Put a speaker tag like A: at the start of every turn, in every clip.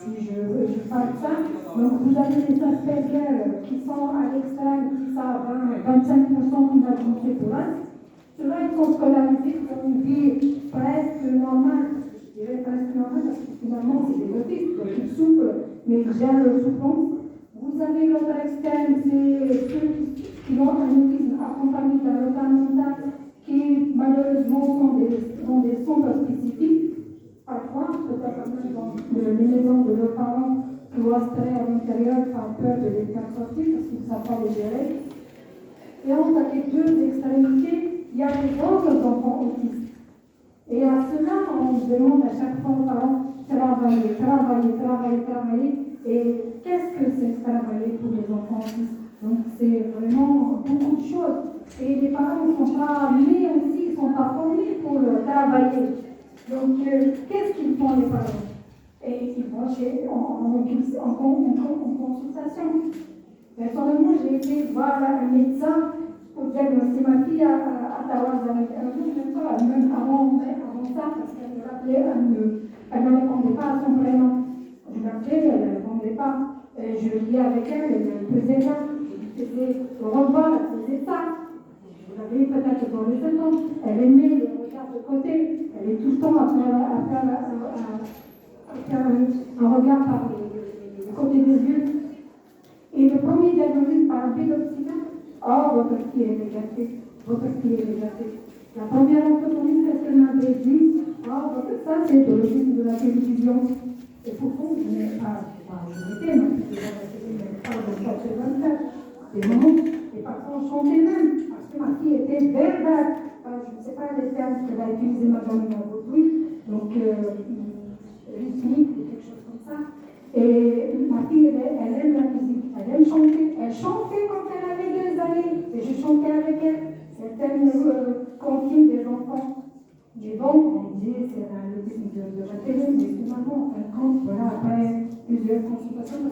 A: si je parle de ça. Donc vous avez les Asperger qui sont à l'extrême, qui sont à 20-25% qui va monter pour l'Est. Ceux-là, ils sont scolarisés, ils ont une vie presque normale. Je dirais presque normale parce que finalement, c'est des autistes, donc ils souffrent, mais ils gèrent leur souffrance. Vous avez l'autre extrême, c'est ceux qui ont un autisme accompagné d'un retard mental qui malheureusement sont des centres spécifiques. Parfois, peut-être même dans les maisons de leurs parents cloîtrés à l'intérieur par peur de les faire sortir parce qu'ils ne savent pas les gérer. Et entre les deux extrémités, il y a les autres enfants autistes. Et à cela, on demande à chaque fois aux parents travailler. Et qu'est-ce que c'est travailler pour les enfants autistes? Donc c'est vraiment beaucoup de choses. Et les parents ne sont pas amenés aussi, ils ne sont pas formés pour travailler. Donc qu'est-ce qu'ils font les parents? Et ils vont en consultation. Personnellement, j'ai été voir un médecin pour diagnostiquer ma fille à Tawaz. Même avant ça, parce qu'elle me rappelait, elle ne répondait pas à son prénom. Je l'appelais, elle ne répondait pas. Je liais avec elle, elle faisait ça. Je faisais le revoir, elle faisait ça. Vous l'avez peut-être dans les 7 ans. Elle aimait le regard de côté. Elle est tout le temps à faire un regard par le côté des yeux. Et le premier diagnostic par un pédopsychiatre, oh, votre fille est négative, votre fille est négative. La première orthophonie, qu'est-ce qu'elle m'avait dit? Oh, ça, c'est de l'autisme de la télévision. Et pourquoi je n'ai pas arrêté, ma fille, mais pas de ça, c'est 27. Des moments, et parfois on chantait même, parce que ma fille était verbale. Je ne sais pas les termes qu'elle a utilisés, madame Nabotoui, donc rythmique, ou quelque chose comme ça. Et ma fille, elle aime la musique, elle aime chanter. Elle chantait quand elle avait 2 années, et je chantais avec elle. Certaines comptines des enfants. Mais bon, on dit c'est l'autisme de la télé, mais finalement, on compte, voilà, après plusieurs consultations.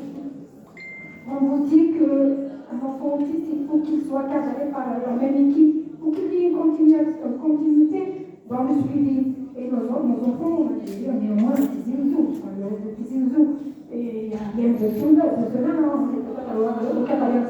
A: On vous dit qu'un enfant autiste, il faut qu'il soit cadré par la même équipe pour qu'il y ait une continuité dans le suivi. Et nos enfants, on est au moins des petits zizous, et il y a bien de cela, on est au catalogue